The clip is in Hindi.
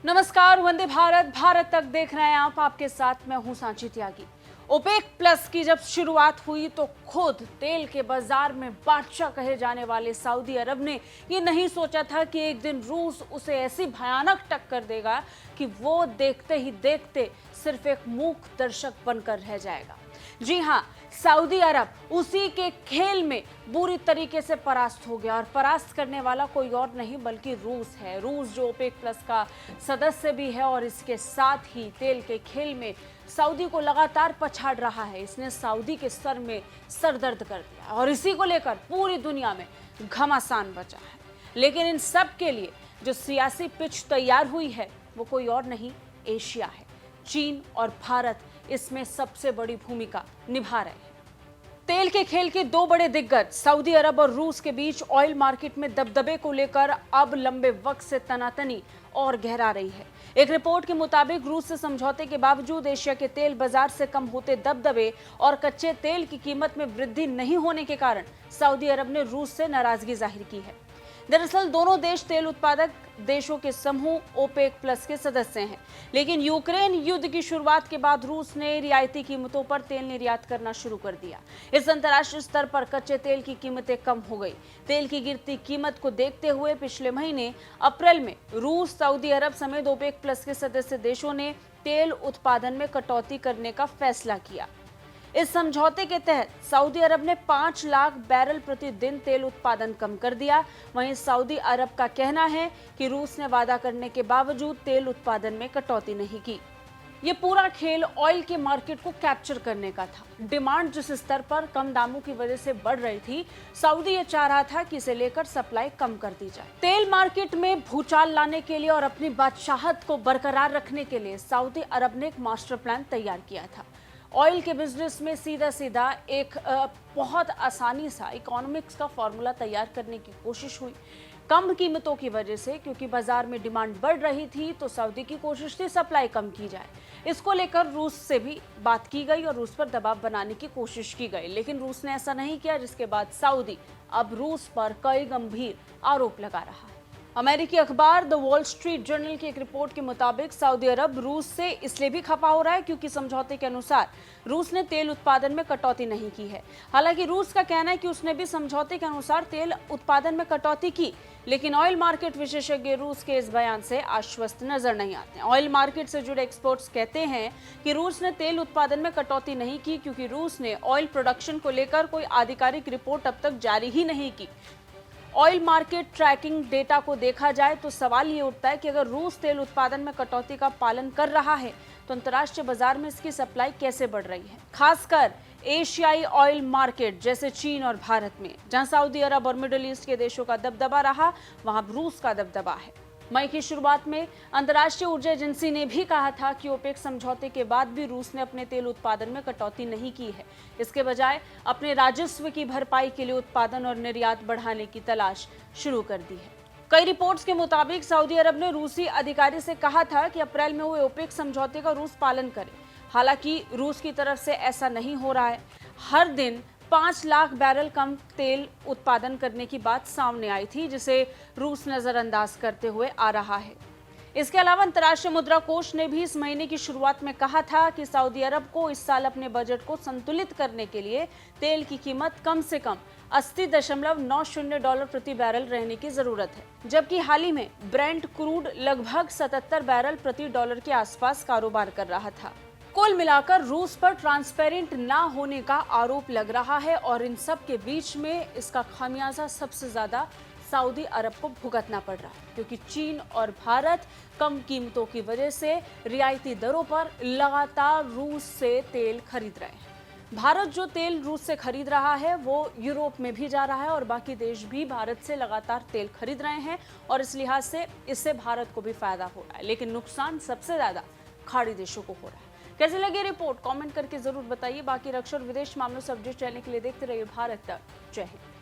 नमस्कार, वंदे भारत भारत तक देख रहे हैं आप। आपके साथ मैं हूं सांची त्यागी। ओपेक प्लस की जब शुरुआत हुई तो खुद तेल के बाजार में बादशाह कहे जाने वाले सऊदी अरब ने ये नहीं सोचा था कि एक दिन रूस उसे ऐसी भयानक टक्कर देगा कि वो देखते ही देखते सिर्फ एक मूक दर्शक बनकर रह जाएगा। जी हां, सऊदी अरब उसी के खेल में बुरी तरीके से परास्त हो गया और परास्त करने वाला कोई और नहीं बल्कि रूस है। रूस जो ओपेक प्लस का सदस्य भी है और इसके साथ ही तेल के खेल में सऊदी को लगातार पछाड़ रहा है। इसने सऊदी के सर में सरदर्द कर दिया और इसी को लेकर पूरी दुनिया में घमासान बचा है। लेकिन इन सब के लिए जो सियासी पिच तैयार हुई है वो कोई और नहीं, एशिया है। चीन और भारत इसमें सबसे बड़ी भूमिका निभा रहे हैं। तेल के खेल के दो बड़े दिग्गज सऊदी अरब और रूस के बीच ऑयल मार्केट में दबदबे को लेकर अब लंबे वक्त से तनातनी और गहरा रही है। एक रिपोर्ट के मुताबिक रूस से समझौते के बावजूद एशिया के तेल बाजार से कम होते दबदबे और कच्चे तेल की कीमत में वृद्धि नहीं होने के कारण सऊदी अरब ने रूस से नाराजगी जाहिर की है। दरअसल दोनों देश तेल उत्पादक देशों के समूह ओपेक प्लस के सदस्य हैं, लेकिन यूक्रेन युद्ध की शुरुआत के बाद रूस ने रियायती कीमतों पर तेल निर्यात करना शुरू कर दिया। इस अंतर्राष्ट्रीय स्तर पर कच्चे तेल की कीमतें कम हो गई। तेल की गिरती कीमत को देखते हुए पिछले महीने अप्रैल में रूस, सऊदी अरब समेत ओपेक प्लस के सदस्य देशों ने तेल उत्पादन में कटौती करने का फैसला किया। इस समझौते के तहत सऊदी अरब ने 5 लाख बैरल प्रतिदिन तेल उत्पादन कम कर दिया। वहीं सऊदी अरब का कहना है कि रूस ने वादा करने के बावजूद तेल उत्पादन में कटौती नहीं की। ये पूरा खेल ऑयल के मार्केट को कैप्चर करने का था। डिमांड जिस स्तर पर कम दामों की वजह से बढ़ रही थी, सऊदी ये चाह रहा था कि इसे लेकर सप्लाई कम कर दी जाए। तेल मार्केट में भूचाल लाने के लिए और अपनी बादशाहत को बरकरार रखने के लिए सऊदी अरब ने एक मास्टर प्लान तैयार किया था। ऑयल के बिजनेस में सीधा एक बहुत आसानी सा इकोनॉमिक्स का फॉर्मूला तैयार करने की कोशिश हुई। कम कीमतों की वजह से, क्योंकि बाजार में डिमांड बढ़ रही थी, तो सऊदी की कोशिश थी सप्लाई कम की जाए। इसको लेकर रूस से भी बात की गई और रूस पर दबाव बनाने की कोशिश की गई, लेकिन रूस ने ऐसा नहीं किया, जिसके बाद सऊदी अब रूस पर कई गंभीर आरोप लगा रहा है। अमेरिकी अखबार द वॉल स्ट्रीट जर्नल की एक रिपोर्ट के मुताबिक सऊदी अरब रूस से इसलिए भी खफा हो रहा है क्योंकि समझौते के अनुसार रूस ने तेल उत्पादन में कटौती नहीं की है। हालांकि रूस का कहना है कि उसने भी समझौते के अनुसार तेल उत्पादन में कटौती की, लेकिन ऑयल मार्केट विशेषज्ञ रूस के इस बयान से आश्वस्त नजर नहीं आते। ऑयल मार्केट से जुड़े एक्सपर्ट्स कहते हैं कि रूस ने तेल उत्पादन में कटौती नहीं की क्योंकि रूस ने ऑयल प्रोडक्शन को लेकर कोई आधिकारिक रिपोर्ट अब तक जारी ही नहीं की। ऑयल मार्केट ट्रैकिंग डेटा को देखा जाए तो सवाल ये उठता है कि अगर रूस तेल उत्पादन में कटौती का पालन कर रहा है तो अंतर्राष्ट्रीय बाजार में इसकी सप्लाई कैसे बढ़ रही है, खासकर एशियाई ऑयल मार्केट जैसे चीन और भारत में। जहां सऊदी अरब और मिडिल ईस्ट के देशों का दबदबा रहा, वहां रूस का दबदबा है। मई की शुरुआत में अंतर्राष्ट्रीय ऊर्जा एजेंसी ने भी कहा था कि ओपेक समझौते के बाद भी रूस ने अपने तेल उत्पादन में कटौती नहीं की है। इसके बजाय अपने राजस्व की भरपाई के लिए उत्पादन और निर्यात बढ़ाने की तलाश शुरू कर दी है। कई रिपोर्ट्स के मुताबिक सऊदी अरब ने रूसी अधिकारी से कहा था कि अप्रैल में वो ओपेक समझौते का रूस पालन करे। हालांकि रूस की तरफ से ऐसा नहीं हो रहा है। हर दिन 5 लाख बैरल कम तेल उत्पादन करने की बात सामने आई थी, जिसे रूस नजरअंदाज करते हुए आ रहा है। इसके अलावा अंतर्राष्ट्रीय मुद्रा कोष ने भी इस महीने की शुरुआत में कहा था कि सऊदी अरब को इस साल अपने बजट को संतुलित करने के लिए तेल की कीमत कम से कम $80.90 प्रति बैरल रहने की जरूरत है, जबकि हाल ही में ब्रेंट क्रूड लगभग 77 बैरल प्रति डॉलर के आसपास कारोबार कर रहा था। कुल मिलाकर रूस पर ट्रांसपेरेंट ना होने का आरोप लग रहा है और इन सब के बीच में इसका खामियाजा सबसे ज्यादा सऊदी अरब को भुगतना पड़ रहा है, क्योंकि चीन और भारत कम कीमतों की वजह से रियायती दरों पर लगातार रूस से तेल खरीद रहे हैं। भारत जो तेल रूस से खरीद रहा है वो यूरोप में भी जा रहा है और बाकी देश भी भारत से लगातार तेल खरीद रहे हैं और इस लिहाज से इससे भारत को भी फायदा हो रहा है, लेकिन नुकसान सबसे ज्यादा खाड़ी देशों को हो रहा है। कैसे लगी रिपोर्ट कमेंट करके जरूर बताइए। बाकी रक्षा और विदेश मामलों से अपडेट रहने के लिए देखते रहिए भारत तक। जय हिंद।